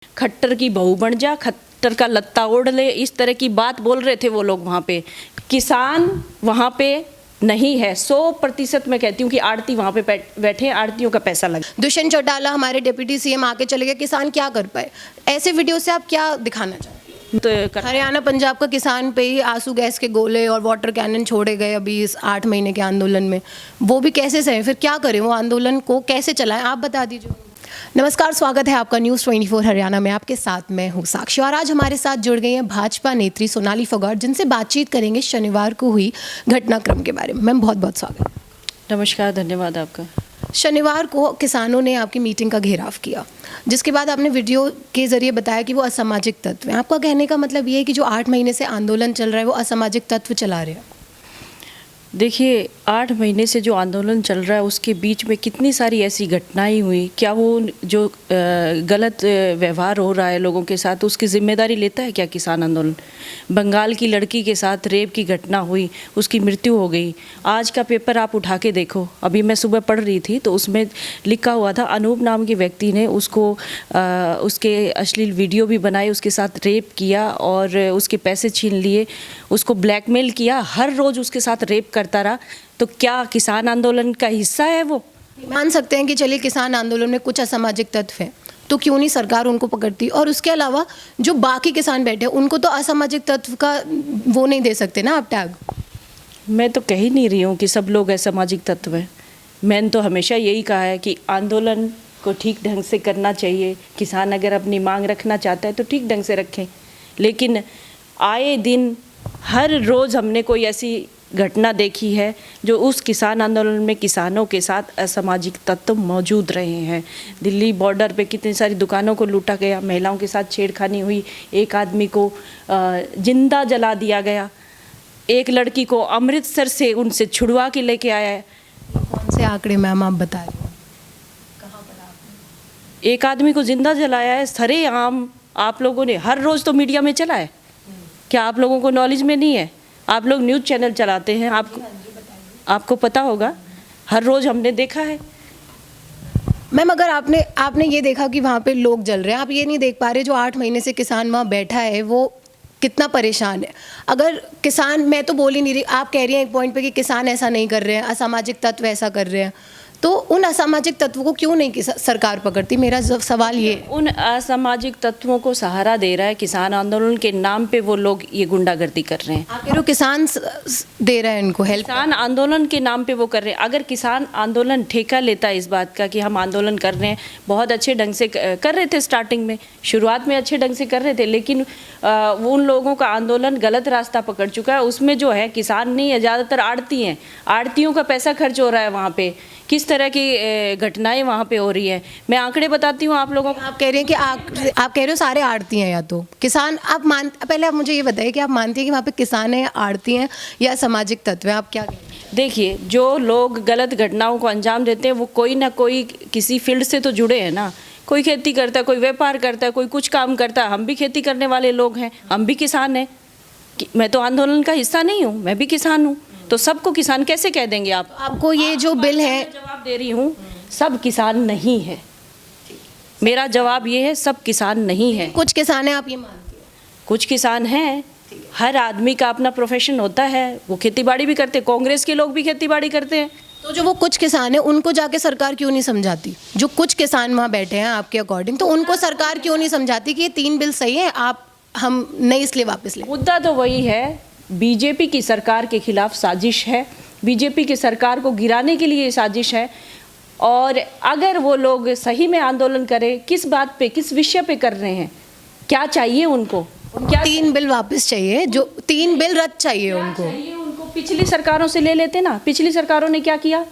खट्टर की बहू बन जा, खट्टर का लत्ता ओढ़ ले, इस तरह की बात बोल रहे थे वो लोग वहाँ पे। किसान वहाँ पे नहीं है। 100% मैं कहती हूँ कि आड़ती वहाँ पे बैठे हैं, आड़तियों का पैसा लगे। दुष्यंत चौटाला हमारे डिप्टी सीएम आके चले गए, किसान क्या कर पाए? ऐसे वीडियो से आप क्या दिखाना चाहते हैं? तो हरियाणा पंजाब का किसान पे ही आंसू गैस के गोले और वाटर कैनन छोड़े गए अभी इस 8 महीने के आंदोलन में, वो भी कैसे सहे? फिर क्या करें, वो आंदोलन को कैसे चलाएं, आप बता दीजिए। नमस्कार, स्वागत है आपका न्यूज़ 24 हरियाणा में। आपके साथ मैं हूँ साक्षी और आज हमारे साथ जुड़ गई हैं भाजपा नेत्री सोनाली फोगाट, जिनसे बातचीत करेंगे शनिवार को हुई घटनाक्रम के बारे में। मैम बहुत बहुत स्वागत। नमस्कार, धन्यवाद आपका। शनिवार को किसानों ने आपकी मीटिंग का घेराव किया, जिसके बाद आपने वीडियो के जरिए बताया कि वो असामाजिक तत्व हैं। आपका कहने का मतलब ये है कि जो 8 महीने से आंदोलन चल रहा है वो असामाजिक तत्व चला रहे हैं? देखिए, 8 महीने से जो आंदोलन चल रहा है उसके बीच में कितनी सारी ऐसी घटनाएं हुई। क्या वो जो गलत व्यवहार हो रहा है लोगों के साथ, उसकी जिम्मेदारी लेता है क्या किसान आंदोलन? बंगाल की लड़की के साथ रेप की घटना हुई, उसकी मृत्यु हो गई। आज का पेपर आप उठा के देखो, अभी मैं सुबह पढ़ रही थी तो उसमें लिखा हुआ था अनूप नाम के व्यक्ति ने उसको उसके अश्लील वीडियो भी बनाए, उसके साथ रेप किया और उसके पैसे छीन लिए, उसको ब्लैकमेल किया, हर रोज़ उसके साथ रेप करता रहा। तो क्या किसान आंदोलन का हिस्सा है वो? मान सकते हैं कि चलिए किसान आंदोलन में कुछ असामाजिक तत्व हैं, तो क्यों नहीं सरकार उनको पकड़ती? और उसके अलावा जो बाकी किसान बैठे हैं उनको तो असामाजिक तत्व का वो नहीं दे सकते ना आप टैग? मैं तो कह ही नहीं रही हूँ कि सब लोग असामाजिक तत्व हैं। मैंने तो हमेशा यही कहा है कि आंदोलन को ठीक ढंग से करना चाहिए। किसान अगर अपनी मांग रखना चाहता है तो ठीक ढंग से रखें, लेकिन आए दिन हर रोज़ हमने कोई ऐसी घटना देखी है जो उस किसान आंदोलन में किसानों के साथ असामाजिक तत्व मौजूद रहे हैं। दिल्ली बॉर्डर पे कितनी सारी दुकानों को लूटा गया, महिलाओं के साथ छेड़खानी हुई, एक आदमी को जिंदा जला दिया गया, एक लड़की को अमृतसर से उनसे छुड़वा के लेके आया है। कौन से आंकड़े मैम आप बता रहे हैं? कहाँ पर आपने? एक आदमी को जिंदा जलाया है सरेआम। आप लोगों ने हर रोज़ तो मीडिया में चला है, क्या आप लोगों को नॉलेज में नहीं है? आप लोग न्यूज़ चैनल चलाते हैं, आपको पता होगा, हर रोज़ हमने देखा है। मैम अगर आपने ये देखा कि वहाँ पे लोग जल रहे हैं, आप ये नहीं देख पा रहे जो 8 महीने से किसान वहाँ बैठा है वो कितना परेशान है? अगर किसान, मैं तो बोल ही नहीं रही, आप कह रही हैं एक पॉइंट पे कि किसान ऐसा नहीं कर रहे हैं, असामाजिक तत्व ऐसा कर रहे हैं, तो उन असामाजिक तत्वों को क्यों नहीं सरकार पकड़ती? मेरा सवाल ये है। उन असामाजिक तत्वों को सहारा दे रहा है किसान आंदोलन के नाम पे वो लोग ये गुंडागर्दी कर रहे हैं। आप कह रहे हो किसान दे रहे हैं इनको हेल्प? किसान आंदोलन के नाम पे वो कर रहे हैं। अगर किसान आंदोलन ठेका लेता है इस बात का कि हम आंदोलन कर रहे हैं, बहुत अच्छे ढंग से कर रहे थे, स्टार्टिंग में शुरुआत में अच्छे ढंग से कर रहे थे, लेकिन वो उन लोगों का आंदोलन गलत रास्ता पकड़ चुका है। उसमें जो है किसान नहीं है, ज़्यादातर आड़ती हैं, आड़तियों का पैसा खर्च हो रहा है वहाँ पे। किस तरह की घटनाएं वहाँ पे हो रही है, मैं आंकड़े बताती हूँ आप लोगों को। आप कह रहे हैं कि आप कह रहे हो सारे आड़ती हैं या तो किसान, पहले आप मुझे ये बताइए कि आप मानती हैं कि वहाँ पे किसान है, आड़ती हैं या सामाजिक तत्व हैं? आप क्या कह रहे हैं? देखिए, जो लोग गलत घटनाओं को अंजाम देते हैं वो कोई ना कोई किसी फील्ड से तो जुड़े हैं ना। कोई खेती करता है, कोई व्यापार करता है, कोई कुछ काम करता है। हम भी खेती करने वाले लोग हैं, हम भी किसान हैं। मैं तो आंदोलन का हिस्सा नहीं हूँ, मैं भी किसान हूँ, तो सबको किसान कैसे कह देंगे आप? आपको ये जो बिल है, जवाब दे रही हूँ, सब किसान नहीं है। मेरा जवाब ये है, सब किसान नहीं है। कुछ किसान हैं, आप ये मानते हैं? कुछ किसान हैं। हर आदमी का अपना प्रोफेशन होता है, वो खेतीबाड़ी भी करते हैं, कांग्रेस के लोग भी खेतीबाड़ी करते हैं। तो जो वो कुछ किसान हैं उनको जाके सरकार क्यों नहीं समझाती? जो कुछ किसान वहाँ बैठे हैं आपके अकॉर्डिंग, तो उनको सरकार क्यों नहीं समझाती कि ये 3 बिल सही है, हम नहीं इसलिए वापस ले? मुद्दा तो वही है, बीजेपी की सरकार के खिलाफ साजिश है, बीजेपी की सरकार को गिराने के लिए साजिश है। और अगर वो लोग सही में आंदोलन करें, किस बात पे, किस विषय पे कर रहे हैं, क्या चाहिए उनको? क्या 3 बिल वापस चाहिए? जो 3 बिल रद्द चाहिए उनको? पिछली सरकारों से ले लेते ना। पिछली सरकारों ने क्या किया?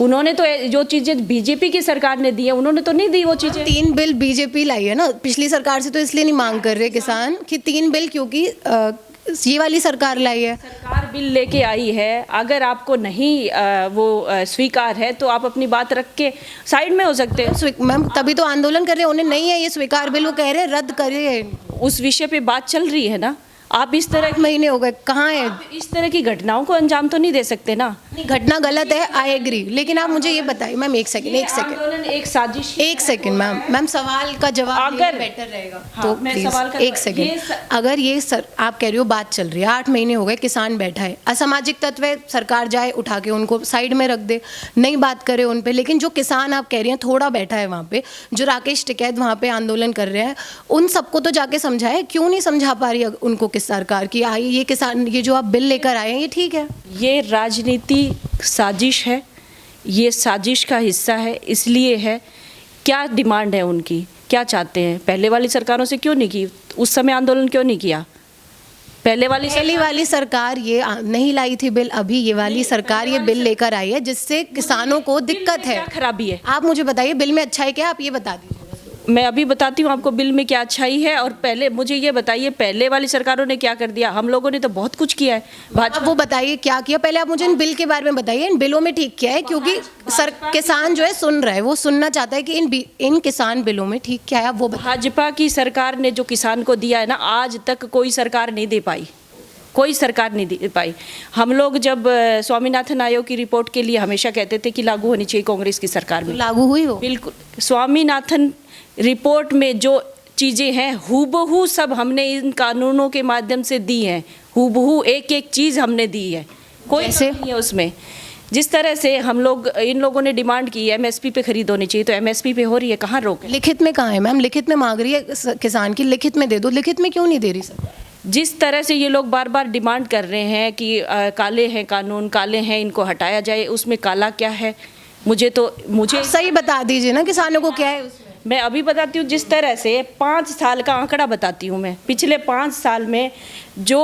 उन्होंने तो जो चीज़ें बीजेपी की सरकार ने दी है, उन्होंने तो नहीं दी वो चीज़ें। 3 बिल बीजेपी लाई है ना, पिछली सरकार से तो इसलिए नहीं मांग कर रहे किसान कि 3 बिल, क्योंकि ये वाली सरकार लाई है। सरकार बिल लेके आई है, अगर आपको नहीं वो स्वीकार है तो आप अपनी बात रख के साइड में हो सकते हैं। मैम तभी तो आंदोलन कर रहे हैं, उन्हें नहीं है ये स्वीकार बिल, वो कह रहे हैं रद्द करिए। उस विषय पे बात चल रही है ना। आप इस तरह 8 महीने हो गए, कहाँ है? इस तरह की घटनाओं को अंजाम तो नहीं दे सकते ना। नहीं, घटना गलत है, आई एग्री, लेकिन आप मुझे ये बताइए मैम, एक सेकंड आंदोलन एक साजिश। एक सेकंड मैम सवाल का जवाब अगर- बेटर रहेगा। हाँ, तो मैं प्लीज सवाल का एक सेकंड, अगर ये सर आप कह रही हो बात चल रही है, 8 महीने हो गए, किसान बैठा है, असामाजिक तत्व है, सरकार जाए उठा के उनको साइड में रख दे, नहीं बात करे उन पे, लेकिन जो किसान आप कह रही हैं थोड़ा बैठा है वहाँ पे, जो राकेश टिकैत वहाँ पे आंदोलन कर रहे हैं, उन सबको तो जाके समझाए, क्यों नहीं समझा पा रही है उनको किस सरकार की? आई ये किसान, ये जो आप बिल लेकर आए हैं ये ठीक है? ये राजनीति साजिश है, ये साजिश का हिस्सा है, इसलिए है। क्या डिमांड है उनकी, क्या चाहते हैं? पहले वाली सरकारों से क्यों नहीं की? उस समय आंदोलन क्यों नहीं किया? पहले वाली सरकार ये नहीं लाई थी बिल, अभी ये वाली सरकार ये बिल लेकर आई है जिससे किसानों को दिक्कत है। क्या खराबी है? आप मुझे बताइए बिल में अच्छाई क्या है, आप ये बता दीजिए। मैं अभी बताती हूँ आपको बिल में क्या अच्छाई है। और पहले मुझे ये बताइए, पहले वाली सरकारों ने क्या कर दिया? हम लोगों ने तो बहुत कुछ किया है। आप वो बताइए क्या किया, पहले आप मुझे इन बिल के बारे में बताइए, इन बिलों में ठीक क्या है, क्योंकि किसान जो है सुन रहा है, वो सुनना चाहता है कि इन किसान बिलों में ठीक क्या है, आप वो बताइए। भाजपा की सरकार ने जो किसान को दिया है ना, आज तक कोई सरकार नहीं दे पाई, कोई सरकार नहीं दे पाई। हम लोग जब स्वामीनाथन आयोग की रिपोर्ट के लिए हमेशा कहते थे कि लागू होनी चाहिए कांग्रेस की सरकार में, लागू हुई हो? बिल्कुल। स्वामीनाथन रिपोर्ट में जो चीज़ें हैं हूबहू सब हमने इन कानूनों के माध्यम से दी हैं, हूबहू एक एक चीज़ हमने दी है, कोई जैसे? कमी नहीं है उसमें। जिस तरह से हम लोग, इन लोगों ने डिमांड की है एमएसपी पे खरीद होनी चाहिए, तो एमएसपी पे हो रही है, कहाँ रोक है? लिखित में कहाँ है मैम? लिखित में मांग रही है किसान की, लिखित में दे दो, लिखित में क्यों नहीं दे रही सर? जिस तरह से ये लोग बार बार डिमांड कर रहे हैं कि काले हैं कानून, काले हैं, इनको हटाया जाए, उसमें काला क्या है? मुझे आप सही बता दीजिए ना किसानों को क्या है उसमें। मैं अभी बताती हूँ। जिस तरह से 5 साल का आंकड़ा बताती हूँ मैं, पिछले 5 साल में जो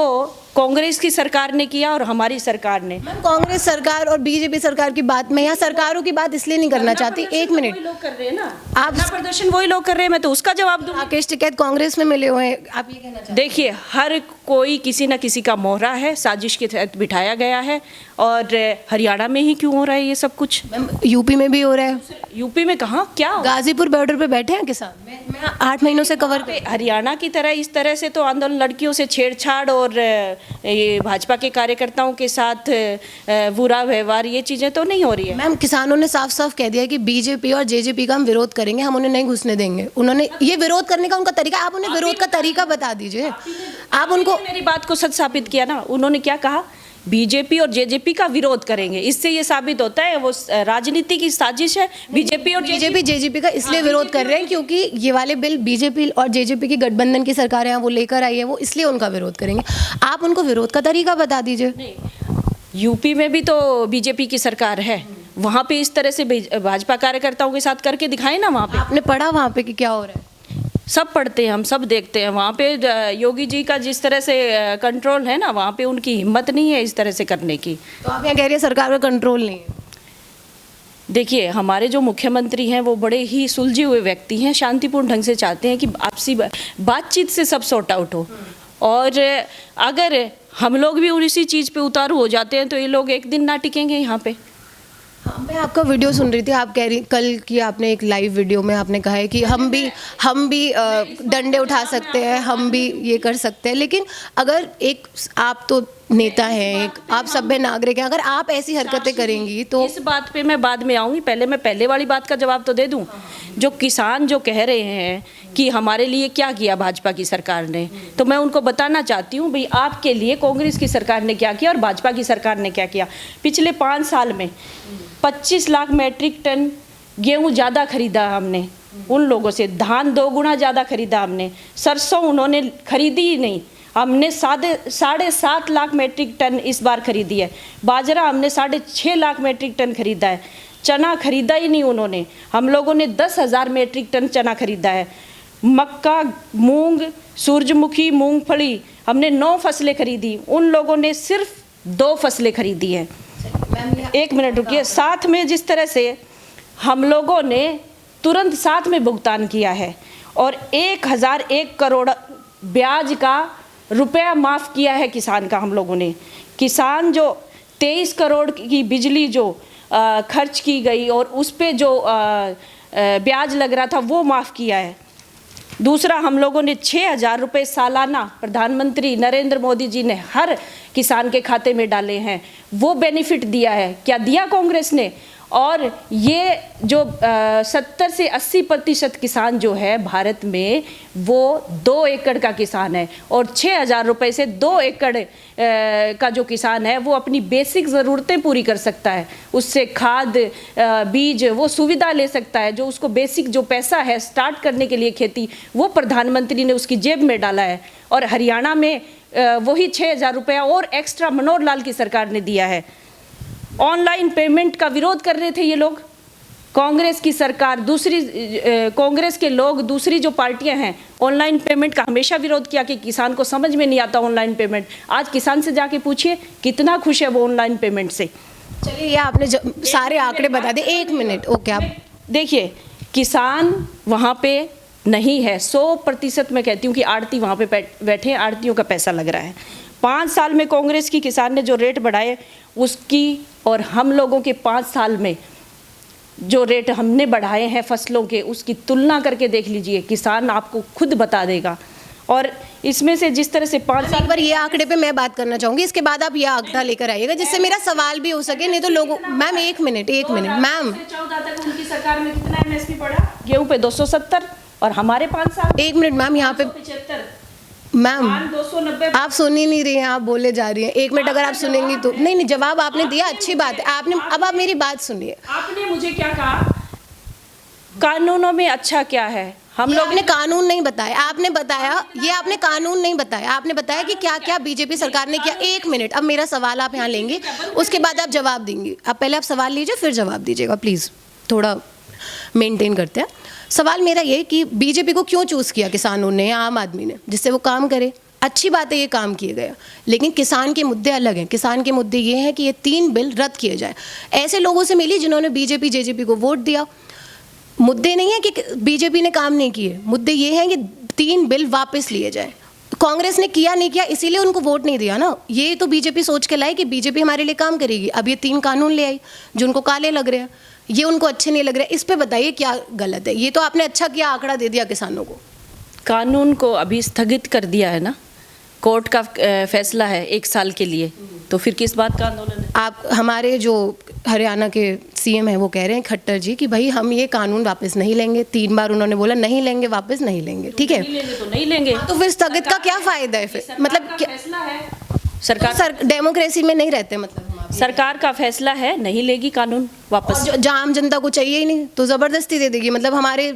कांग्रेस की सरकार ने किया और हमारी सरकार ने। कांग्रेस सरकार और बीजेपी सरकार की बात, मैं यहाँ सरकारों की बात इसलिए नहीं करना चाहती, एक मिनट। वही लोग कर रहे हैं ना, आप प्रदर्शन वही लोग कर रहे हैं, मैं तो उसका जवाब दूँ। राकेश टिकैत कांग्रेस में मिले हुए हैं, आप ये कहना चाहते हैं? देखिए, हर कोई किसी न किसी का मोहरा है, साजिश के तहत बिठाया गया है। और हरियाणा में ही क्यों हो रहा है ये सब कुछ? मैम यूपी में भी हो रहा है। यूपी में कहाँ, क्या? गाजीपुर बॉर्डर पे बैठे हैं किसान, मैं 8 महीनों से कवर कर। हरियाणा की तरह इस तरह से तो आंदोलन, लड़कियों से छेड़छाड़ और ये भाजपा के कार्यकर्ताओं के साथ बुरा व्यवहार, ये चीज़ें तो नहीं हो रही है। मैम किसानों ने साफ साफ कह दिया कि बीजेपी और जेजेपी का हम विरोध करेंगे, हम उन्हें नहीं घुसने देंगे। उन्होंने ये विरोध करने का उनका तरीका, आप उन्हें विरोध का तरीका बता दीजिए। आप उनको मेरी बात को सच साबित किया ना। उन्होंने क्या कहा? बीजेपी और जेजेपी का विरोध करेंगे। इससे ये साबित होता है वो राजनीति की साजिश है। बीजेपी जेजेपी का इसलिए विरोध कर रहे हैं क्योंकि ये वाले बिल बीजेपी और जेजेपी की गठबंधन की सरकार है, वो लेकर आई है, वो इसलिए उनका विरोध करेंगे। आप उनको विरोध का तरीका बता दीजिए। यूपी में भी तो बीजेपी की सरकार है, वहाँ पे इस तरह से भाजपा कार्यकर्ताओं के साथ करके दिखाए ना। वहाँ पे आपने पढ़ा वहाँ पे कि क्या हो रहा है? सब पढ़ते हैं, हम सब देखते हैं। वहाँ पे योगी जी का जिस तरह से कंट्रोल है ना, वहाँ पे उनकी हिम्मत नहीं है इस तरह से करने की। तो आप यहाँ कह रही है सरकार का कंट्रोल नहीं है? देखिए, हमारे जो मुख्यमंत्री हैं वो बड़े ही सुलझे हुए व्यक्ति हैं, शांतिपूर्ण ढंग से चाहते हैं कि आपसी बातचीत से सब सॉर्ट आउट हो। और अगर हम लोग भी उसी चीज़ पे उतारू हो जाते हैं तो ये लोग एक दिन ना टिकेंगे यहाँ पे। हाँ, मैं आपका वीडियो सुन रही थी, आप कह रही कल की आपने एक लाइव वीडियो में आपने कहा है कि हम भी डंडे उठा सकते हैं, हम भी ये कर सकते हैं, लेकिन अगर एक आप तो नेता हैं, एक आप सभ्य नागरिक हैं, अगर आप ऐसी हरकतें करेंगी तो इस बात पे मैं बाद में आऊँगी। पहले मैं पहले वाली बात का जवाब तो दे दूँ। जो किसान जो कह रहे हैं कि हमारे लिए क्या किया भाजपा की सरकार ने, तो मैं उनको बताना चाहती हूँ भाई आपके लिए कांग्रेस की सरकार ने क्या किया और भाजपा की सरकार ने क्या किया। पिछले 5 साल में 25 लाख मैट्रिक टन गेहूँ ज़्यादा खरीदा हमने उन लोगों से, धान 2 गुना ज़्यादा खरीदा हमने, सरसों उन्होंने खरीदी ही नहीं, हमने 7.5 लाख मैट्रिक टन इस बार खरीदी है, बाजरा हमने 6.5 लाख मैट्रिक टन खरीदा है, चना खरीदा ही नहीं उन्होंने, हम लोगों ने 10,000 मैट्रिक टन चना खरीदा है, मक्का, मूंग, सूरजमुखी, मूंगफली हमने 9 फसलें खरीदी, उन लोगों ने सिर्फ 2 फसलें खरीदी हैं। 1 मिनट रुकिए। साथ में जिस तरह से हम लोगों ने तुरंत साथ में भुगतान किया है और 1,001 करोड़ ब्याज का रुपया माफ़ किया है किसान का हम लोगों ने। किसान जो 23 करोड़ की बिजली जो खर्च की गई और उस पे जो ब्याज लग रहा था वो माफ़ किया है। दूसरा, हम लोगों ने 6,000 रुपये सालाना प्रधानमंत्री नरेंद्र मोदी जी ने हर किसान के खाते में डाले हैं, वो बेनिफिट दिया है। क्या दिया कांग्रेस ने? और ये जो 70 से 80% किसान जो है भारत में, वो 2 एकड़ का किसान है, और 6,000 रुपये से 2 एकड़ का जो किसान है वो अपनी बेसिक ज़रूरतें पूरी कर सकता है। उससे खाद, बीज, वो सुविधा ले सकता है। जो उसको बेसिक जो पैसा है स्टार्ट करने के लिए खेती, वो प्रधानमंत्री ने उसकी जेब में डाला है। और हरियाणा में वही 6,000 रुपया और एक्स्ट्रा मनोहर लाल की सरकार ने दिया है। ऑनलाइन पेमेंट का विरोध कर रहे थे ये लोग, कांग्रेस की सरकार, दूसरी कांग्रेस के लोग, दूसरी जो पार्टियां हैं, ऑनलाइन पेमेंट का हमेशा विरोध किया कि किसान को समझ में नहीं आता ऑनलाइन पेमेंट। आज किसान से जाके पूछिए कितना खुश है वो ऑनलाइन पेमेंट से। चलिए, ये आपने सारे आंकड़े बता दिए। 1 मिनट, ओके। आप देखिए, किसान वहाँ पे नहीं है, 100% मैं कहती हूँ कि आड़ती वहाँ पे बैठे हैं, आड़तियों का पैसा लग रहा है। 5 साल में कांग्रेस की किसान ने जो रेट बढ़ाए उसकी और हम लोगों के 5 साल में जो रेट हमने बढ़ाए हैं फसलों के, उसकी तुलना करके देख लीजिए, किसान आपको खुद बता देगा। और इसमें से जिस तरह से 5 साल एक बार ये आंकड़े पे मैं बात करना चाहूँगी, इसके बाद आप ये आंकड़ा लेकर आइएगा जिससे मेरा सवाल भी हो सके। नहीं तो लोगों, मैम 1 मिनट मैम, 14 तक उनकी सरकार में कितना एमएसपी बढ़ा? गेहूं पे 270 और हमारे 5 साल 1 मिनट मैम, यहाँ पे 75, मैम 290। आप सुन ही नहीं रही हैं, आप बोले जा रही हैं। 1 मिनट अगर आप सुनेंगी तो। नहीं, जवाब आपने दिया, अच्छी बात है आपने। अब आप मेरी बात सुनिए। आपने मुझे क्या कहा? कानूनों में अच्छा क्या है? हम लोग ने कानून नहीं बताया, आपने बताया, ये आपने कानून नहीं बताया। आपने बताया कि क्या क्या बीजेपी सरकार ने किया। 1 मिनट, अब मेरा सवाल आप यहाँ लेंगे, उसके बाद आप जवाब देंगी। अब पहले आप सवाल लीजिए, फिर जवाब दीजिएगा, प्लीज़ थोड़ा मेंटेन करते हैं। सवाल मेरा ये कि बीजेपी को क्यों चूज़ किया किसानों ने या आम आदमी ने, जिससे वो काम करे। अच्छी बात है, ये काम किए गए, लेकिन किसान के मुद्दे अलग हैं। किसान के मुद्दे ये हैं कि ये 3 बिल रद्द किए जाए। ऐसे लोगों से मिली जिन्होंने बीजेपी जेजेपी को वोट दिया। मुद्दे नहीं है कि बीजेपी ने काम नहीं किए, मुद्दे ये हैं कि 3 बिल वापस लिए जाए। कांग्रेस ने किया नहीं किया, इसीलिए उनको वोट नहीं दिया ना। ये तो बीजेपी सोच के लाई कि बीजेपी हमारे लिए काम करेगी। अब ये 3 कानून ले आई जो उनको काले लग रहे हैं, ये उनको अच्छे नहीं लग रहे। इस पे बताइए क्या गलत है? ये तो आपने अच्छा किया, आंकड़ा दे दिया किसानों को। कानून को अभी स्थगित कर दिया है ना, कोर्ट का फैसला है 1 साल के लिए, तो फिर किस बात का आंदोलन है? आप, हमारे जो हरियाणा के सीएम हैं वो कह रहे हैं, खट्टर जी, कि भाई हम ये कानून वापस नहीं लेंगे। 3 बार उन्होंने बोला नहीं लेंगे, वापस नहीं लेंगे। ठीक है, नहीं लेंगे तो नहीं लेंगे। तो फिर स्थगित का क्या फायदा है? फिर मतलब क्या फैसला है सरकार, डेमोक्रेसी में नहीं रहते, मतलब सरकार का फैसला है, नहीं लेगी कानून वापस। जो आम जनता को चाहिए ही नहीं तो जबरदस्ती दे देगी। मतलब हमारे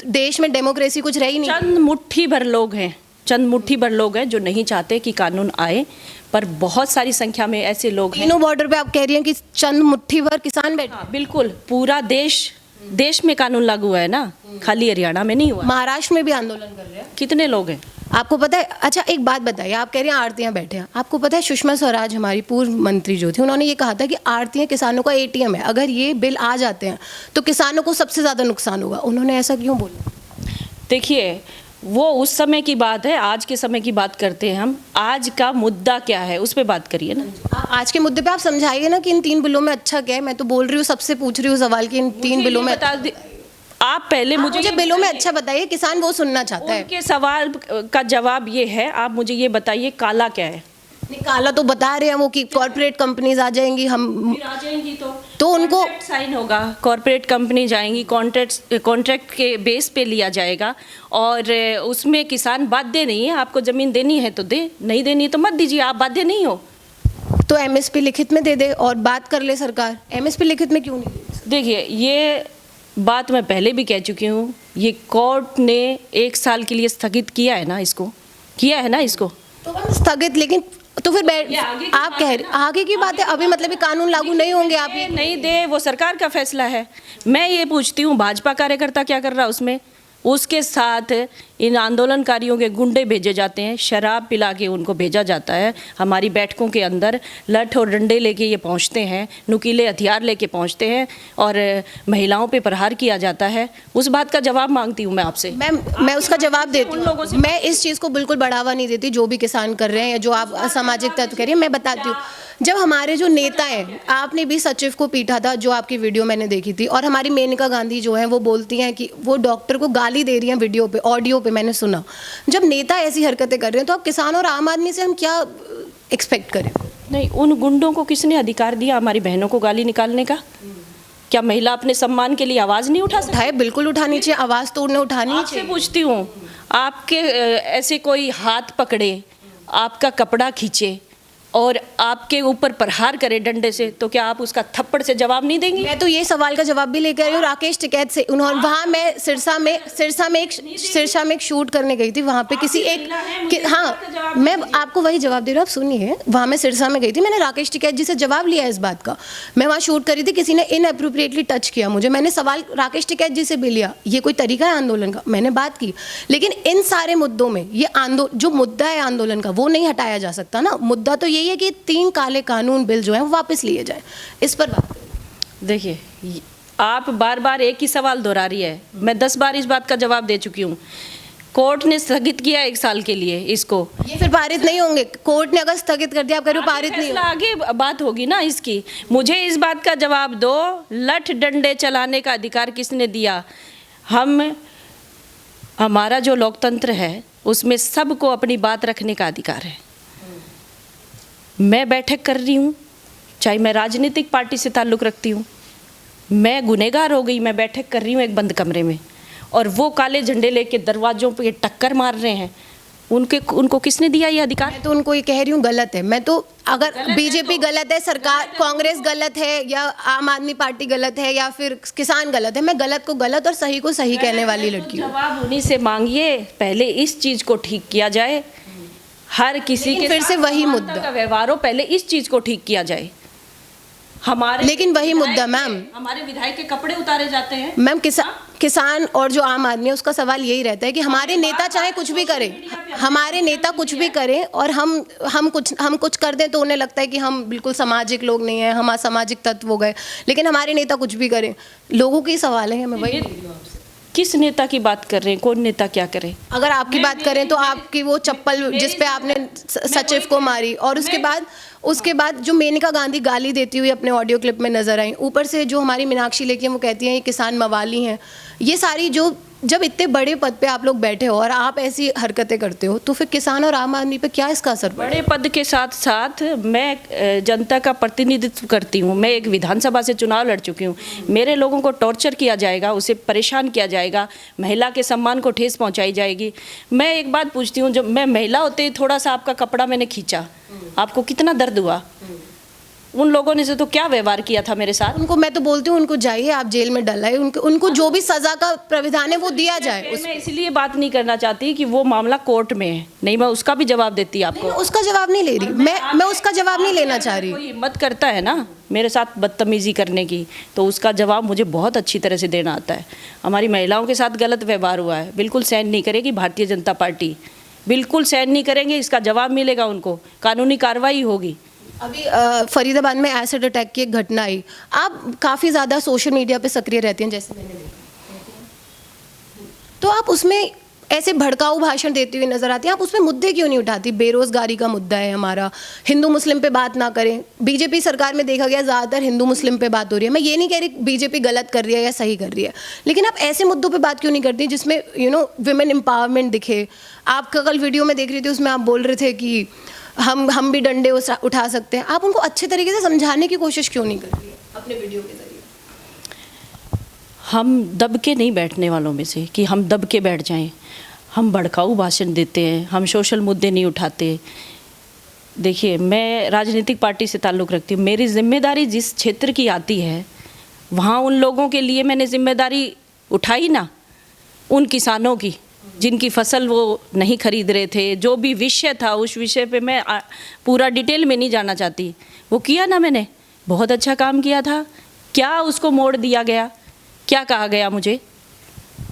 देश में डेमोक्रेसी कुछ रही नहीं। चंद मुट्ठी भर लोग हैं, चंद मुट्ठी भर लोग हैं जो नहीं चाहते कि कानून आए, पर बहुत सारी संख्या में ऐसे लोग हैं। तीनों बॉर्डर पे आप कह रही हैं कि चंद मुट्ठी भर किसान बैठे। हाँ, बिल्कुल, पूरा देश में कानून लागू हुआ है ना, खाली हरियाणा में नहीं हुआ। महाराष्ट्र में भी आंदोलन कर रहे हैं। कितने लोग हैं आपको पता है? अच्छा, एक बात बताइए, आप कह रही हैं आड़तियाँ बैठे हैं। आपको पता है सुषमा स्वराज, हमारी पूर्व मंत्री जो थी, उन्होंने ये कहा था कि आड़तियाँ किसानों का एटीएम है। अगर ये बिल आ जाते हैं तो किसानों को सबसे ज़्यादा नुकसान होगा। उन्होंने ऐसा क्यों बोला? देखिए, वो उस समय की बात है, आज के समय की बात करते हैं हम। आज का मुद्दा क्या है उस पर बात करिए ना। आज के मुद्दे पे आप समझाइए ना कि इन 3 बिलों में अच्छा क्या है। मैं तो बोल रही हूँ, सबसे पूछ रही हूँ सवाल कि इन 3 बिलों में बता दे। आप पहले मुझे बिलों में अच्छा बताइए, किसान वो सुनना चाहता है। उनके सवाल का जवाब ये है, आप मुझे ये बताइए काला क्या है? नहीं, काला तो बता रहे हैं वो कि कॉर्पोरेट कंपनीज आ जाएंगी, हम फिर आ जाएंगी तो उनको साइन होगा, कॉर्पोरेट कंपनी जाएंगी, कॉन्ट्रैक्ट के बेस पे लिया जाएगा, और उसमें किसान बाध्य नहीं है। आपको ज़मीन देनी है तो दे, नहीं देनी है तो मत दीजिए, आप बाध्य नहीं हो। तो एमएसपी लिखित में दे दे और बात कर ले सरकार। एमएसपी लिखित में क्यों नहीं दे? देखिए, ये बात मैं पहले भी कह चुकी हूँ, ये कोर्ट ने 1 साल के लिए स्थगित किया है ना, इसको किया है ना इसको, तो स्थगित, लेकिन तो फिर आप कह रहे आगे की बात है। अभी मतलब ये कानून लागू नहीं होंगे, आप ये नहीं दे, वो सरकार का फैसला है। मैं ये पूछती हूँ, भाजपा कार्यकर्ता क्या कर रहा है उसमें? उसके साथ इन आंदोलनकारियों के गुंडे भेजे जाते हैं, शराब पिला के उनको भेजा जाता है। हमारी बैठकों के अंदर लठ और डंडे लेके ये पहुंचते हैं, नुकीले हथियार लेके पहुंचते हैं, और महिलाओं पे प्रहार किया जाता है। उस बात का जवाब मांगती हूँ मैं आपसे। मैं उसका जवाब देती हूँ। मैं इस चीज़ को बिल्कुल बढ़ावा नहीं देती जो भी किसान कर रहे हैं या जो आप असामाजिक तत्व कह रही हैं। मैं बताती हूँ, जब हमारे जो नेता हैं, आपने भी सचिव को पीटा था, जो आपकी वीडियो मैंने देखी थी, और हमारी मेनका गांधी जो है वो बोलती हैं कि वो डॉक्टर को गाली दे रही हैं वीडियो पे, ऑडियो पे मैंने सुना। जब नेता ऐसी हरकतें कर रहे हैं तो अब किसान और आम आदमी से हम क्या एक्सपेक्ट करें? नहीं, उन गुंडों को किसने अधिकार दिया हमारी बहनों को गाली निकालने का? क्या महिला अपने सम्मान के लिए आवाज़ नहीं उठा सकती? उठाए, बिल्कुल उठानी चाहिए, आवाज़ तो उन्हें उठानी आपसे चाहिए। पूछती हूँ, आपके ऐसे कोई हाथ पकड़े, आपका कपड़ा खींचे और आपके ऊपर प्रहार करे डंडे से, तो क्या आप उसका थप्पड़ से जवाब नहीं देंगी? मैं तो ये सवाल का जवाब भी लेकर आई हूँ राकेश टिकैत से। उन्होंने वहाँ, मैं सिरसा में एक शूट करने गई थी, वहाँ पे किसी एक हाँ, मैं आपको वही जवाब दे रहा हूँ, आप सुनिए। वहाँ मैं सिरसा में गई थी, मैंने राकेश टिकैत जी से जवाब लिया इस बात का। मैं वहाँ शूट करी थी, किसी ने इनअप्रोप्रिएटली टच किया मुझे, मैंने सवाल राकेश टिकैत जी से भी लिया, ये कोई तरीका है आंदोलन का? मैंने बात की। लेकिन इन सारे मुद्दों में ये जो मुद्दा है आंदोलन का, वो नहीं हटाया जा सकता ना। मुद्दा तो यही है कि 3 काले कानून बिल जो है वो वापस लिए जाए। इस पर बात देखिए, आप बार बार एक ही सवाल दोहरा रही है। मैं 10 बार इस बात का जवाब दे चुकी हूँ। कोर्ट ने स्थगित किया 1 साल के लिए इसको। ये फिर पारित नहीं होंगे? कोर्ट ने अगर स्थगित कर दिया, आप कह रहे हो पारित नहीं फैसला आगे बात होगी ना इसकी। मुझे इस बात का जवाब दो, लठ डंडे चलाने का अधिकार किसने दिया? हमारा जो लोकतंत्र है उसमें सबको अपनी बात रखने का अधिकार है। मैं बैठक कर रही हूँ, चाहे मैं राजनीतिक पार्टी से ताल्लुक़ रखती हूँ, मैं गुनहगार हो गई, मैं बैठक कर रही हूँ एक बंद कमरे में, और वो काले झंडे लेके दरवाजों पे टक्कर मार रहे हैं, उनको किसने दिया ये अधिकार? मैं तो उनको ये कह रही हूँ गलत है। मैं तो, अगर बीजेपी गलत है, सरकार कांग्रेस गलत है, या आम आदमी पार्टी गलत है, या फिर किसान गलत है, मैं गलत को गलत और सही को सही कहने वाली लड़की हूँ। जवाब उन्हीं से मांगिए, पहले इस चीज़ को ठीक किया जाए। हर किसी के फिर से वही मुद्दा का व्यवहार हो, पहले इस चीज़ को ठीक किया जाए। हमारे लेकिन वही मुद्दा मैम, हमारे विधायक के कपड़े उतारे जाते हैं मैम। किसान और जो आम आदमी है उसका सवाल यही रहता है कि हमारे नेता चाहे कुछ भी करें, हमारे नेता कुछ भी करें, और हम कुछ कर दें तो उन्हें लगता है कि हम बिल्कुल सामाजिक लोग नहीं हैं, हम असामाजिक तत्व हो गए। लेकिन हमारे नेता कुछ भी करें, लोगों के सवाल है। मैं वही, किस नेता की बात कर रहे हैं? कौन नेता क्या करे? अगर आपकी बात करें तो आपकी वो चप्पल जिस पे आपने सचिव को मारी, और उसके बाद जो मेनका गांधी गाली देती हुई अपने ऑडियो क्लिप में नजर आई, ऊपर से जो हमारी मीनाक्षी लेके वो कहती हैं ये किसान मवाली हैं। ये सारी जब इतने बड़े पद पे आप लोग बैठे हो और आप ऐसी हरकतें करते हो, तो फिर किसान और आम आदमी पे क्या इसका असर पड़े? बड़े पद के साथ साथ मैं जनता का प्रतिनिधित्व करती हूँ। मैं एक विधानसभा से चुनाव लड़ चुकी हूँ। मेरे लोगों को टॉर्चर किया जाएगा, उसे परेशान किया जाएगा, महिला के सम्मान को ठेस पहुँचाई जाएगी। मैं एक बात पूछती हूँ, जब मैं महिला होते ही थोड़ा सा आपका कपड़ा मैंने खींचा, आपको कितना दर्द हुआ? उन लोगों ने से तो क्या व्यवहार किया था मेरे साथ? उनको मैं तो बोलती हूँ, उनको जाइए, आप जेल में डलाइए, उनको जो भी सज़ा का प्राविधान है वो दिया जाए। मैं इसलिए बात नहीं करना चाहती कि वो मामला कोर्ट में है, नहीं मैं उसका भी जवाब देती आपको। उसका जवाब नहीं ले रही मैं उसका जवाब नहीं लेना चाह रही। कोई हिम्मत करता है ना मेरे साथ बदतमीजी करने की, तो उसका जवाब मुझे बहुत अच्छी तरह से देना आता है। हमारी महिलाओं के साथ गलत व्यवहार हुआ है, बिल्कुल सहन नहीं करेगी भारतीय जनता पार्टी, बिल्कुल सहन नहीं करेंगे। इसका जवाब मिलेगा उनको, कानूनी कार्रवाई होगी। अभी फरीदाबाद में एसिड अटैक की एक घटना आई। आप काफ़ी ज़्यादा सोशल मीडिया पे सक्रिय रहती हैं, जैसे मैंने देखा, तो आप उसमें ऐसे भड़काऊ भाषण देती हुई नजर आती हैं। आप उसमें मुद्दे क्यों नहीं उठाती? बेरोजगारी का मुद्दा है हमारा, हिंदू मुस्लिम पे बात ना करें। बीजेपी सरकार में देखा गया ज़्यादातर हिंदू मुस्लिम पे बात हो रही है। मैं ये नहीं कह रही बीजेपी गलत कर रही है या सही कर रही है, लेकिन आप ऐसे मुद्दों पे बात क्यों नहीं करती जिसमें विमेन एम्पावरमेंट दिखे? आपका कल वीडियो में देख रही थी, उसमें आप बोल रहे थे कि हम भी डंडे उठा सकते हैं। आप उनको अच्छे तरीके से समझाने की कोशिश क्यों नहीं कर रही है अपने वीडियो के जरिए? हम दब के नहीं बैठने वालों में से कि हम दब के बैठ जाएं। हम भड़काऊ भाषण देते हैं, हम सोशल मुद्दे नहीं उठाते। देखिए, मैं राजनीतिक पार्टी से ताल्लुक़ रखती हूँ। मेरी जिम्मेदारी जिस क्षेत्र की आती है वहाँ उन लोगों के लिए मैंने जिम्मेदारी उठाई ना, उन किसानों की जिनकी फसल वो नहीं खरीद रहे थे। जो भी विषय था उस विषय पे मैं पूरा डिटेल में नहीं जाना चाहती, वो किया ना मैंने, बहुत अच्छा काम किया था। क्या उसको मोड़ दिया गया? क्या कहा गया मुझे?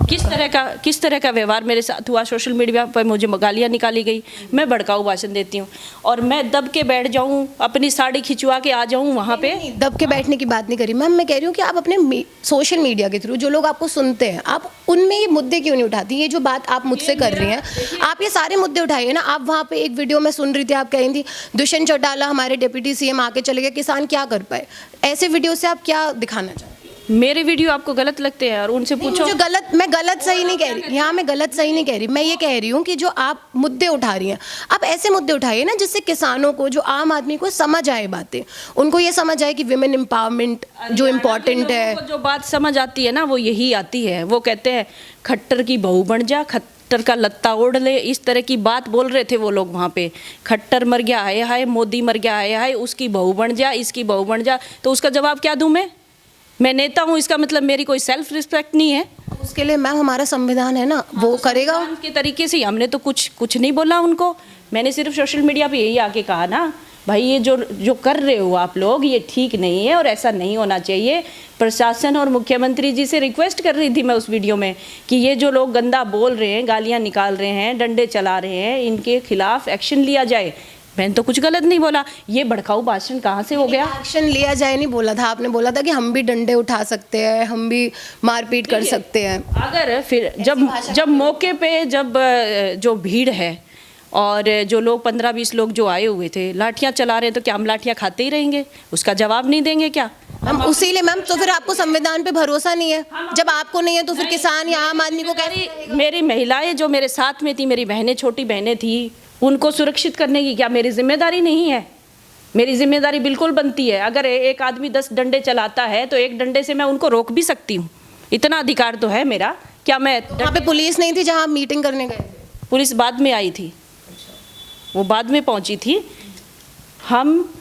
किस तरह का व्यवहार मेरे साथ हुआ। सोशल मीडिया पर मुझे गालियाँ निकाली गई, मैं भड़काऊ भाषण देती हूँ और मैं दब के बैठ जाऊँ, अपनी साड़ी खिंचवा के आ जाऊँ वहाँ पे। नहीं, दब के बैठने की बात नहीं करी मैम, मैं कह रही हूँ कि आप अपने सोशल मीडिया के थ्रू जो लोग आपको सुनते हैं, आप उनमें ये मुद्दे क्यों नहीं उठाती? ये जो बात आप मुझसे कर रही हैं, आप ये सारे मुद्दे उठाइए ना। आप वहाँ पे एक वीडियो में सुन रही थी, आप कह रही थी दुष्यंत चौटाला हमारे डिप्टी सीएम आके चले गए, किसान क्या कर पाए। ऐसे वीडियो से आप क्या दिखाना चाहते हैं? मेरे वीडियो आपको गलत लगते हैं और उनसे पूछो। मुझे मैं गलत सही नहीं कह रही, यहाँ मैं गलत सही नहीं कह रही, मैं ये कह रही हूँ कि जो आप मुद्दे उठा रही हैं, आप ऐसे मुद्दे उठाइए ना जिससे किसानों को, जो आम आदमी को समझ आए बातें, उनको ये समझ आए कि विमेन एम्पावरमेंट जो इम्पोर्टेंट है। जो बात समझ आती है ना वो यही आती है। वो कहते हैं खट्टर की बहू बन जा, खट्टर का लत्ता ओढ़ ले, इस तरह की बात बोल रहे थे वो लोग वहाँ पे। खट्टर मर गया हाय हाय, मोदी मर गया हाय हाय, उसकी बहू बन जा, इसकी बहू बन जा। तो उसका जवाब क्या दूँ मैं नेता हूँ, इसका मतलब मेरी कोई सेल्फ रिस्पेक्ट नहीं है। उसके लिए मैम हमारा संविधान है ना, वो करेगा के तरीके से। हमने तो कुछ नहीं बोला उनको, मैंने सिर्फ सोशल मीडिया पे यही आके कहा ना भाई ये जो कर रहे हो आप लोग ये ठीक नहीं है और ऐसा नहीं होना चाहिए। प्रशासन और मुख्यमंत्री जी से रिक्वेस्ट कर रही थी मैं उस वीडियो में कि ये जो लोग गंदा बोल रहे हैं, गालियाँ निकाल रहे हैं, डंडे चला रहे हैं, इनके खिलाफ एक्शन लिया जाए। मैंने तो कुछ गलत नहीं बोला। ये भड़काऊ भाषण कहाँ से हो गया? एक्शन लिया जाए नहीं बोला था आपने, बोला था कि हम भी डंडे उठा सकते हैं, हम भी मारपीट कर सकते हैं। अगर फिर जब मौके पे जब जो भीड़ है और जो लोग 15-20 लोग जो आए हुए थे लाठियाँ चला रहे हैं, तो क्या हम लाठियाँ खाते ही रहेंगे? उसका जवाब नहीं देंगे क्या? मैम उसीलिए मैम, तो फिर आपको संविधान पे भरोसा नहीं है? जब आपको नहीं है तो फिर किसान या आम आदमी को कैसे? मेरी महिलाएं जो मेरे साथ में थी, मेरी बहनें, छोटी बहनें थी, उनको सुरक्षित करने की क्या मेरी जिम्मेदारी नहीं है? मेरी जिम्मेदारी बिल्कुल बनती है। अगर एक आदमी 10 डंडे चलाता है तो एक डंडे से मैं उनको रोक भी सकती हूँ, इतना अधिकार तो है मेरा। क्या मैं वहाँ पे पुलिस नहीं थी जहाँ आप मीटिंग करने गए? पुलिस बाद में आई थी, वो बाद में पहुंची थी।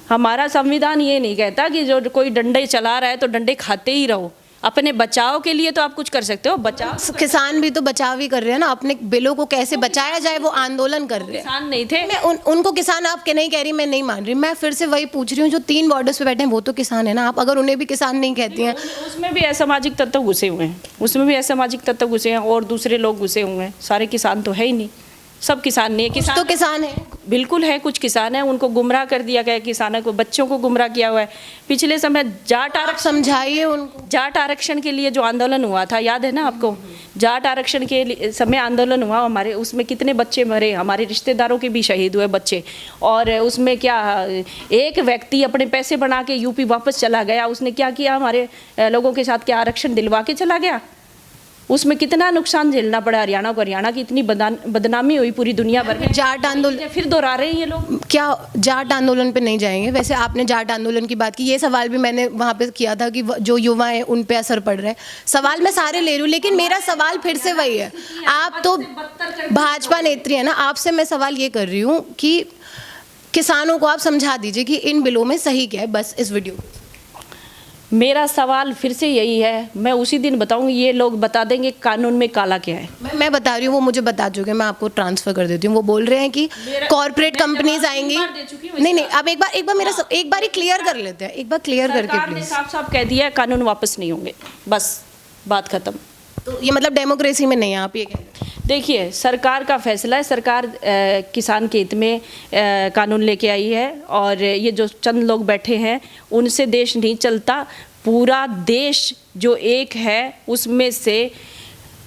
हमारा संविधान ये नहीं कहता कि जो कोई डंडे चला रहा है तो डंडे खाते ही रहो। अपने बचाव के लिए तो आप कुछ कर सकते हो। बचाव, किसान भी तो बचाव ही कर रहे हैं ना, अपने बिलों को कैसे बचाया जाए वो आंदोलन कर रहे हैं। किसान नहीं थे। मैं उनको किसान आप के नहीं कह रही, मैं नहीं मान रही, मैं फिर से वही पूछ रही हूँ जो 3 बॉर्डर्स पे बैठे हैं वो तो किसान है ना। आप अगर उन्हें भी किसान नहीं कहती हैं, उसमें भी असामाजिक तत्व घुसे हुए हैं, उसमें भी असामाजिक तत्व घुसे हैं और दूसरे लोग घुसे हुए हैं। सारे किसान तो है ही नहीं, सब किसान नहीं है। किसान तो किसान है, बिल्कुल है, कुछ किसान है, उनको गुमराह कर दिया गया है। किसानों को, बच्चों को गुमराह किया हुआ है। पिछले समय जाट आरक्षण, समझाइए उनको। जाट आरक्षण के लिए जो आंदोलन हुआ था, याद है ना आपको? जाट आरक्षण के समय आंदोलन हुआ हमारे, उसमें कितने बच्चे मरे, हमारे रिश्तेदारों के भी शहीद हुए बच्चे। और उसमें क्या, एक व्यक्ति अपने पैसे बना के यूपी वापस चला गया। उसने क्या किया, हमारे लोगों के साथ क्या आरक्षण दिलवा के चला गया। उसमें कितना नुकसान झेलना पड़ा हरियाणा को। हरियाणा की इतनी बदनामी हुई पूरी दुनिया भर में। जाट आंदोलन फिर दोहरा रहे हैं ये लोग। क्या जाट आंदोलन पे नहीं जाएंगे? वैसे आपने जाट आंदोलन की बात की, ये सवाल भी मैंने वहाँ पे किया था कि जो युवा हैं उन पे असर पड़ रहा है। सवाल मैं सारे ले रही हूँ, लेकिन मेरा सवाल फिर से वही है। आप तो भाजपा नेत्री है ना, आपसे मैं सवाल ये कर रही हूँ कि किसानों को आप समझा दीजिए कि इन बिलों में सही क्या है, बस इस वीडियो। मेरा सवाल फिर से यही है, मैं उसी दिन बताऊंगी, ये लोग बता देंगे कानून में काला क्या है। मैं बता रही हूँ, वो मुझे बता चुके, मैं आपको ट्रांसफर कर देती हूँ। वो बोल रहे हैं कि कॉर्पोरेट कंपनीज आएंगी। नहीं, अब एक बार ही क्लियर कर लेते हैं, एक बार क्लियर करके सरकार ने साफ साफ कह दिया है कानून वापस नहीं होंगे, बस बात खत्म। तो ये मतलब डेमोक्रेसी में नहीं है, आप ये कह रहे हैं? देखिए, सरकार का फैसला है, सरकार किसान के हित में कानून लेके आई है। और ये जो चंद लोग बैठे हैं उनसे देश नहीं चलता। पूरा देश जो एक है उसमें से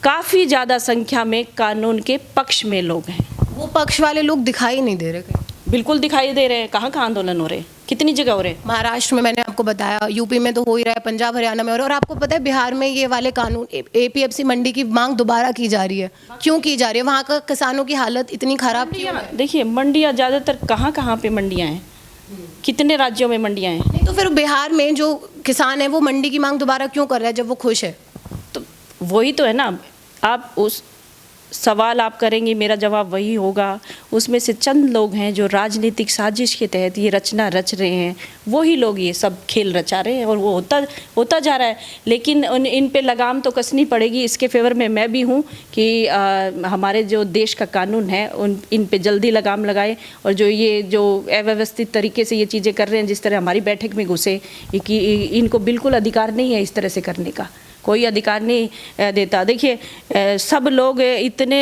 काफ़ी ज़्यादा संख्या में कानून के पक्ष में लोग हैं। वो पक्ष वाले लोग दिखाई नहीं दे रहे कहीं? बिल्कुल दिखाई दे रहे हैं। कहाँ कहाँ आंदोलन हो रहे हैं, कितनी जगह हो रहे हैं? महाराष्ट्र में मैंने आपको बताया, यूपी में तो हो ही रहा है, पंजाब हरियाणा में हो रहा है। और आपको पता है बिहार में ये वाले कानून, एपीएमसी मंडी की मांग दोबारा की जा रही है। क्यों की जा रही है? वहाँ का किसानों की हालत इतनी खराब क्यों है? देखिए, मंडियाँ ज़्यादातर कहाँ पे मंडियाँ हैं, कितने राज्यों में मंडियाँ हैं? नहीं तो फिर बिहार में जो किसान है वो मंडी की मांग दोबारा क्यों कर रहा है जब वो खुश है? तो वही तो है ना। आप उस सवाल आप करेंगे, मेरा जवाब वही होगा। उसमें से चंद लोग हैं जो राजनीतिक साजिश के तहत ये रचना रच रहे हैं, वही लोग ये सब खेल रचा रहे हैं और वो होता जा रहा है। लेकिन इन पे लगाम तो कसनी पड़ेगी। इसके फेवर में मैं भी हूँ कि हमारे जो देश का कानून है इन पे जल्दी लगाम लगाए। और जो अव्यवस्थित तरीके से ये चीज़ें कर रहे हैं, जिस तरह हमारी बैठक में घुसे, कि इनको बिल्कुल अधिकार नहीं है इस तरह से करने का। कोई अधिकार नहीं देता। देखिए सब लोग इतने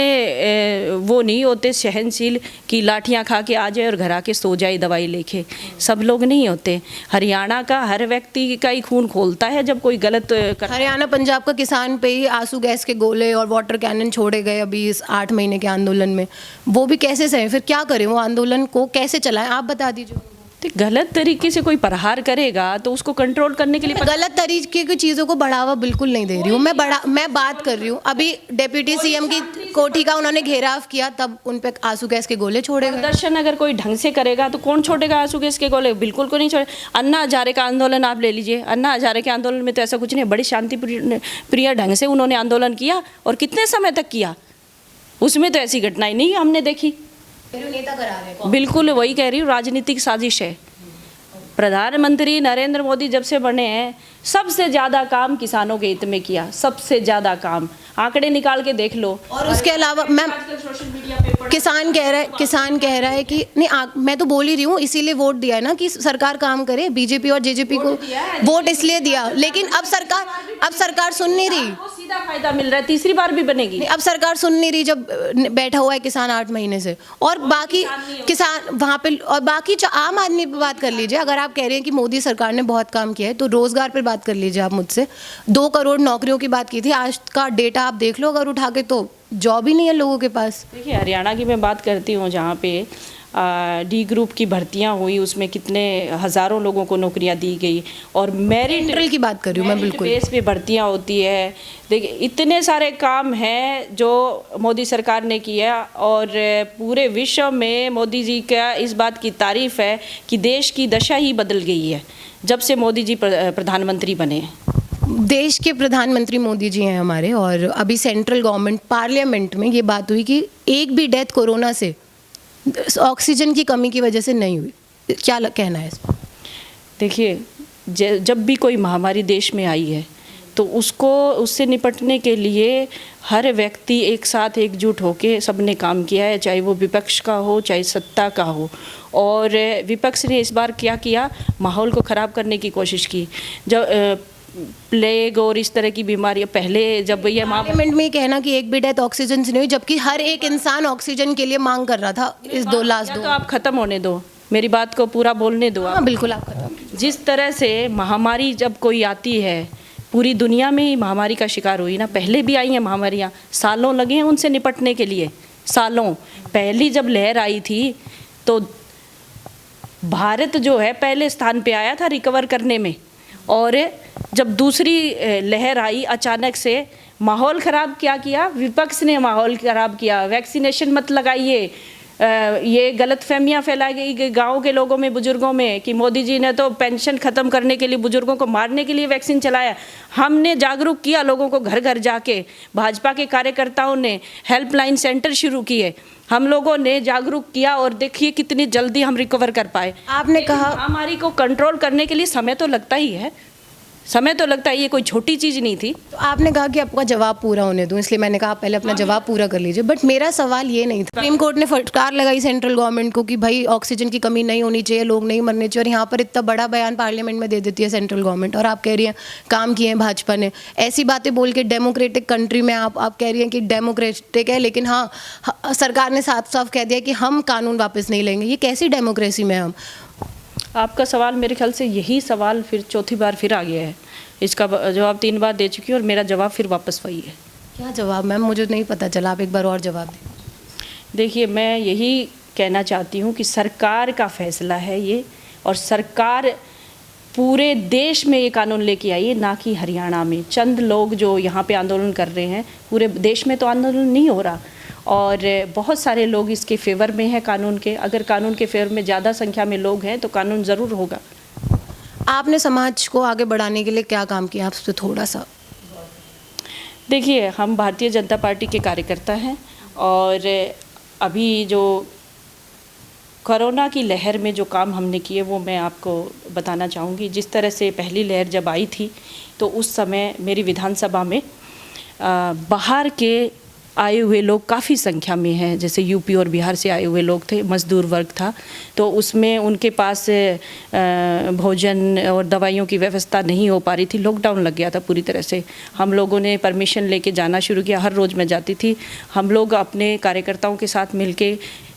वो नहीं होते सहनशील कि लाठियां खा के आ जाए और घर आके सो जाए दवाई लेके, सब लोग नहीं होते। हरियाणा का हर व्यक्ति का ही खून खोलता है जब कोई गलत कर। हरियाणा पंजाब का किसान पे ही आंसू गैस के गोले और वाटर कैनन छोड़े गए अभी इस 8 महीने के आंदोलन में, वो भी कैसे सहे? फिर क्या करें? वो आंदोलन को कैसे चलाएं? आप बता दीजिए। तो गलत तरीके से कोई प्रहार करेगा तो उसको कंट्रोल करने के लिए गलत तरीके की चीज़ों को बढ़ावा बिल्कुल नहीं दे रही हूँ मैं बात कर रही हूँ अभी डिप्टी सीएम की कोठी का उन्होंने घेराव किया, तब उन पे आंसू गैस के गोले छोड़े गए। प्रदर्शन अगर कोई ढंग से करेगा तो कौन छोड़ेगा आंसू गैस के गोले? बिल्कुल को नहीं छोड़े। अन्ना हजारे का आंदोलन आप ले लीजिए, अन्ना हजारे के आंदोलन में तो ऐसा कुछ नहीं, बड़ी शांति प्रिय ढंग से उन्होंने आंदोलन किया और कितने समय तक किया, उसमें तो ऐसी घटनाएं नहीं हमने देखी। नेता करा रहे बिल्कुल वही कह रही हूँ, राजनीतिक साजिश है। प्रधानमंत्री नरेंद्र मोदी जब से बने हैं सबसे ज़्यादा काम किसानों के हित में किया, सबसे ज़्यादा काम, आंकड़े निकाल के देख लो। और उसके अलावा मैम किसान कह रहा है कि नहीं मैं तो बोल ही रही हूँ, इसीलिए वोट दिया है ना कि सरकार काम करे। बीजेपी और जेजेपी को वोट इसलिए दिया, लेकिन अब सरकार सुन नहीं रही। सीधा फायदा मिल रहा है, तीसरी बार भी बनेगी। अब सरकार सुन नहीं रही जब बैठा हुआ है किसान 8 महीने से, और बाकी किसान वहाँ पे, और बाकी आम आदमी पे बात कर लीजिए। अगर आप कह रहे हैं कि मोदी सरकार ने बहुत काम किया है तो रोजगार पे बात कर लीजिए आप मुझसे। 2 करोड़ नौकरियों की बात की थी, आज का डेटा आप देख लो अगर उठा के, तो जॉब ही नहीं है लोगों के पास। देखिए हरियाणा की मैं बात करती हूँ, जहाँ पे डी ग्रुप की भर्तियां हुई, उसमें कितने हज़ारों लोगों को नौकरियां दी गई, और मेरिट की बात कर रही हूँ मैं, बिल्कुल बेस पे भर्तियां होती है। देखिए इतने सारे काम हैं जो मोदी सरकार ने किया, और पूरे विश्व में मोदी जी का इस बात की तारीफ़ है कि देश की दशा ही बदल गई है जब से मोदी जी प्रधानमंत्री बने हैं। देश के प्रधानमंत्री मोदी जी हैं हमारे, और अभी सेंट्रल गवर्नमेंट पार्लियामेंट में ये बात हुई कि एक भी डेथ कोरोना से ऑक्सीजन की कमी की वजह से नहीं हुई। क्या कहना है इस पर? देखिए जब भी कोई महामारी देश में आई है तो उससे निपटने के लिए हर व्यक्ति एक साथ एकजुट होकर सबने काम किया है, चाहे वो विपक्ष का हो चाहे सत्ता का हो। और विपक्ष ने इस बार क्या किया, माहौल को ख़राब करने की कोशिश की। जब प्लेग और इस तरह की बीमारियां पहले, जब ये पार्लियामेंट में कहना कि एक भी डेथ ऑक्सीजन से नहीं हुई, जबकि हर एक इंसान ऑक्सीजन के लिए मांग कर रहा था इस लास्ट 2। तो आप ख़त्म होने दो, मेरी बात को पूरा बोलने दो। हाँ बिल्कुल, आप खत्म। जिस तरह से महामारी जब कोई आती है, पूरी दुनिया में ही महामारी का शिकार हुई ना, पहले भी आई हैं महामारियाँ, सालों लगे हैं उनसे निपटने के लिए, सालों। पहली जब लहर आई थी तो भारत जो है पहले स्थान पे आया था रिकवर करने में, और जब दूसरी लहर आई अचानक से, माहौल ख़राब क्या किया, विपक्ष ने माहौल ख़राब किया। वैक्सीनेशन मत लगाइए, ये गलत फहमियाँ फैलाई गई गाँव के लोगों में, बुज़ुर्गों में, कि मोदी जी ने तो पेंशन ख़त्म करने के लिए, बुज़ुर्गों को मारने के लिए वैक्सीन चलाया। हमने जागरूक किया लोगों को, घर घर जाके भाजपा के कार्यकर्ताओं ने हेल्पलाइन सेंटर शुरू किए, हम लोगों ने जागरूक किया, और देखिए कितनी जल्दी हम रिकवर कर पाए। आपने कहा महामारी को कंट्रोल करने के लिए समय तो लगता ही है, समय तो लगता है, ये कोई छोटी चीज़ नहीं थी। तो आपने कहा कि आपका जवाब पूरा होने दूं, इसलिए मैंने कहा आप पहले अपना जवाब पूरा कर लीजिए। बट मेरा सवाल ये नहीं था, सुप्रीम कोर्ट ने फटकार लगाई सेंट्रल गवर्नमेंट को कि भाई ऑक्सीजन की कमी नहीं होनी चाहिए, लोग नहीं मरने चाहिए, और यहाँ पर इतना बड़ा बयान पार्लियामेंट में दे देती है सेंट्रल गवर्नमेंट, और आप कह रही हैं काम किए हैं भाजपा ने। ऐसी बातें बोल के डेमोक्रेटिक कंट्री में आप कह रही हैं कि डेमोक्रेटिक है, लेकिन हाँ सरकार ने साफ साफ कह दिया कि हम कानून वापस नहीं लेंगे। ये कैसी डेमोक्रेसी में हम? आपका सवाल मेरे ख्याल से यही सवाल फिर चौथी बार फिर आ गया है, इसका जवाब 3 बार दे चुकी हूँ और मेरा जवाब फिर वापस वही है। क्या जवाब मैम? मुझे नहीं पता चला, आप एक बार और जवाब दें। देखिए मैं यही कहना चाहती हूँ कि सरकार का फैसला है ये, और सरकार पूरे देश में ये कानून लेके आई है, ना कि हरियाणा में। चंद लोग जो यहाँ पे आंदोलन कर रहे हैं, पूरे देश में तो आंदोलन नहीं हो रहा, और बहुत सारे लोग इसके फेवर में हैं कानून के। अगर कानून के फेवर में ज़्यादा संख्या में लोग हैं तो कानून ज़रूर होगा। आपने समाज को आगे बढ़ाने के लिए क्या काम किया, आपसे थोड़ा सा? देखिए हम भारतीय जनता पार्टी के कार्यकर्ता हैं, और अभी जो कोरोना की लहर में जो काम हमने किए वो मैं आपको बताना चाहूँगी। जिस तरह से पहली लहर जब आई थी तो उस समय मेरी विधानसभा में बाहर के आए हुए लोग काफ़ी संख्या में हैं, जैसे यूपी और बिहार से आए हुए लोग थे, मज़दूर वर्ग था, तो उसमें उनके पास भोजन और दवाइयों की व्यवस्था नहीं हो पा रही थी। लॉकडाउन लग गया था पूरी तरह से। हम लोगों ने परमिशन लेके जाना शुरू किया, हर रोज़ मैं जाती थी। हम लोग अपने कार्यकर्ताओं के साथ मिलके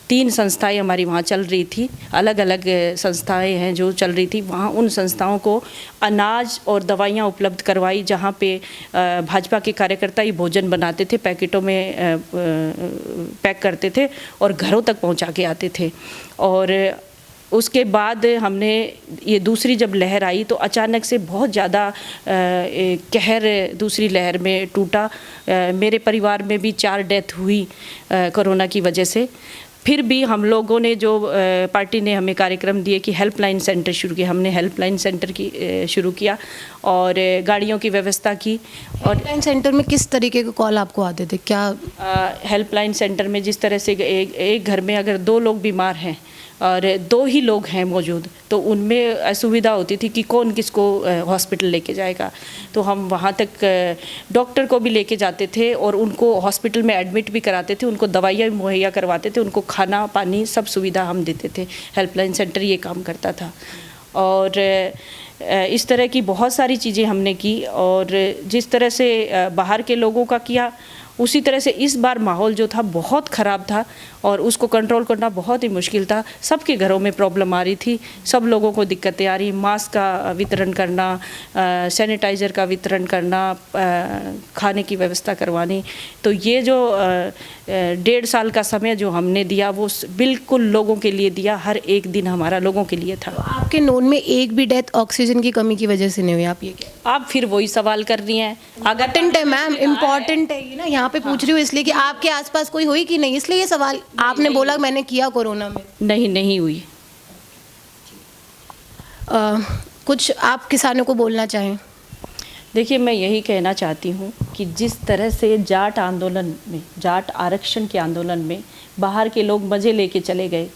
3 संस्थाएं हमारी वहाँ चल रही थी, अलग अलग संस्थाएं हैं जो चल रही थी। वहाँ उन संस्थाओं को अनाज और दवाइयाँ उपलब्ध करवाई, जहाँ पे भाजपा के कार्यकर्ता ही भोजन बनाते थे, पैकेटों में पैक करते थे और घरों तक पहुँचा के आते थे। और उसके बाद हमने ये दूसरी जब लहर आई तो अचानक से बहुत ज़्यादा कहर दूसरी लहर में टूटा। मेरे परिवार में भी 4 डेथ हुई कोरोना की वजह से। फिर भी हम लोगों ने जो पार्टी ने हमें कार्यक्रम दिए कि हेल्पलाइन सेंटर शुरू किया, हमने हेल्पलाइन सेंटर की शुरू किया और गाड़ियों की व्यवस्था की। और हेल्पलाइन सेंटर में किस तरीके के कॉल आपको आते थे? क्या हेल्पलाइन सेंटर में जिस तरह से एक घर में अगर 2 लोग बीमार हैं और 2 ही लोग हैं मौजूद, तो उनमें असुविधा होती थी कि कौन किसको हॉस्पिटल लेके जाएगा। तो हम वहाँ तक डॉक्टर को भी लेके जाते थे और उनको हॉस्पिटल में एडमिट भी कराते थे, उनको दवाइयाँ भी मुहैया करवाते थे, उनको खाना पानी सब सुविधा हम देते थे। हेल्पलाइन सेंटर ये काम करता था। और इस तरह की बहुत सारी चीज़ें हमने की। और जिस तरह से बाहर के लोगों का किया, उसी तरह से इस बार माहौल जो था बहुत ख़राब था और उसको कंट्रोल करना बहुत ही मुश्किल था। सबके घरों में प्रॉब्लम आ रही थी, सब लोगों को दिक्कतें आ रही। मास्क का वितरण करना, सैनिटाइज़र का वितरण करना, खाने की व्यवस्था करवानी। तो ये जो 1.5 साल का समय जो हमने दिया वो बिल्कुल लोगों के लिए दिया, हर एक दिन हमारा लोगों के लिए था। तो आपके नोन में एक भी डेथ ऑक्सीजन की कमी की वजह से नहीं हुई? आप ये आप फिर वही सवाल कर रही हैं। अगर इम्पोर्टेंट है मैम, इम्पोर्टेंट है ये ना, यहाँ पे पूछ रही हूँ इसलिए कि आपके आसपास कोई हुई कि नहीं, इसलिए ये सवाल। आपने बोला मैंने किया कोरोना में। नहीं हुई। कुछ आप किसानों को बोलना चाहें? देखिए, मैं यही कहना चाहती हूँ कि जिस तरह से जाट आंदोलन में, जाट आरक्षण के आंदोलन में बाहर के लोग मज़े लेके चले गए,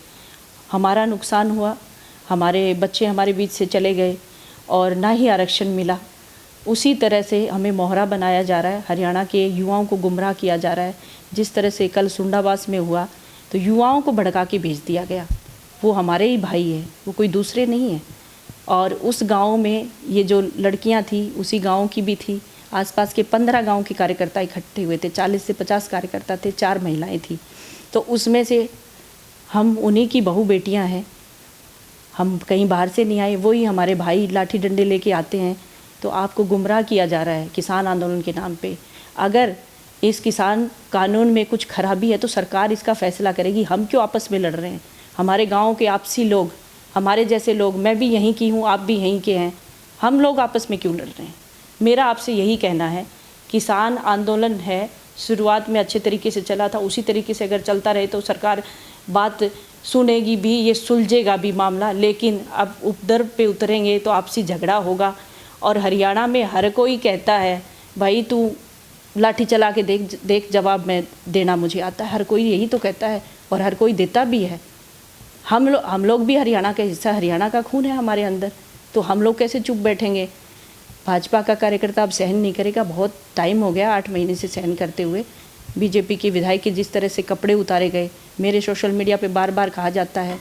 हमारा नुकसान हुआ, हमारे बच्चे हमारे बीच से चले गए और ना ही आरक्षण मिला, उसी तरह से हमें मोहरा बनाया जा रहा है। हरियाणा के युवाओं को गुमराह किया जा रहा है। जिस तरह से कल सुंडावास में हुआ तो युवाओं को भड़का के भेज दिया गया। वो हमारे ही भाई हैं, वो कोई दूसरे नहीं हैं। और उस गांव में ये जो लड़कियां थी उसी गांव की भी थी। आसपास के 15 गांव के कार्यकर्ता इकट्ठे हुए थे, 40 से 50 कार्यकर्ता थे, 4 महिलाएं थी। तो उसमें से हम उन्हीं की बहू बेटियां हैं, हम कहीं बाहर से नहीं आए, वही हमारे भाई लाठी डंडे लेके आते हैं। तो आपको गुमराह किया जा रहा है किसान आंदोलन के नाम पे। अगर इस किसान कानून में कुछ खराबी है तो सरकार इसका फैसला करेगी। हम क्यों आपस में लड़ रहे हैं? हमारे गांव के आपसी लोग, हमारे जैसे लोग, मैं भी यहीं की हूँ, आप भी यहीं के हैं, हम लोग आपस में क्यों लड़ रहे हैं? मेरा आपसे यही कहना है, किसान आंदोलन है, शुरुआत में अच्छे तरीके से चला था, उसी तरीके से अगर चलता रहे तो सरकार बात सुनेगी भी, ये सुलझेगा भी मामला। लेकिन अब उपद्रव पे उतरेंगे तो आपसी झगड़ा होगा। और हरियाणा में हर कोई कहता है भाई तू लाठी चला के देख जवाब में देना मुझे आता है। हर कोई यही तो कहता है और हर कोई देता भी है। हम लोग भी हरियाणा का हिस्सा, हरियाणा का खून है हमारे अंदर, तो हम लोग कैसे चुप बैठेंगे? भाजपा का कार्यकर्ता अब सहन नहीं करेगा। बहुत टाइम हो गया, 8 महीने से सहन करते हुए। बीजेपी की विधायक के जिस तरह से कपड़े उतारे गए, मेरे सोशल मीडिया पे बार बार कहा जाता है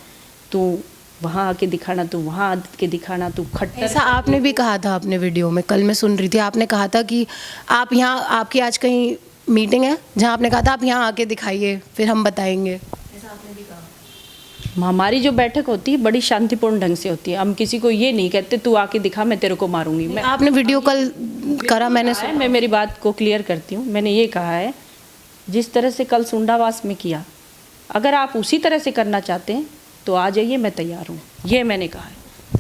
तू वहाँ आके दिखाना, तू वहाँ आके दिखाना, तू खट्टर। ऐसा आपने भी कहा था अपने वीडियो में, कल मैं सुन रही थी, आपने कहा था कि आप यहाँ, आपकी आज कहीं मीटिंग है जहाँ आपने कहा था आप यहाँ आके दिखाइए फिर हम बताएंगे, ऐसा आपने भी कहा। हमारी जो बैठक होती है बड़ी शांतिपूर्ण ढंग से होती है। हम किसी को ये नहीं कहते तू आके दिखा मैं तेरे को मारूंगी। मैं आपने वीडियो कल करा, मैंने सुना। मैं मेरी बात को क्लियर करती हूँ। मैंने ये कहा है जिस तरह से कल सुंडावास में किया, अगर आप उसी तरह से करना चाहते हैं तो आ जाइए, मैं तैयार हूँ, ये मैंने कहा है।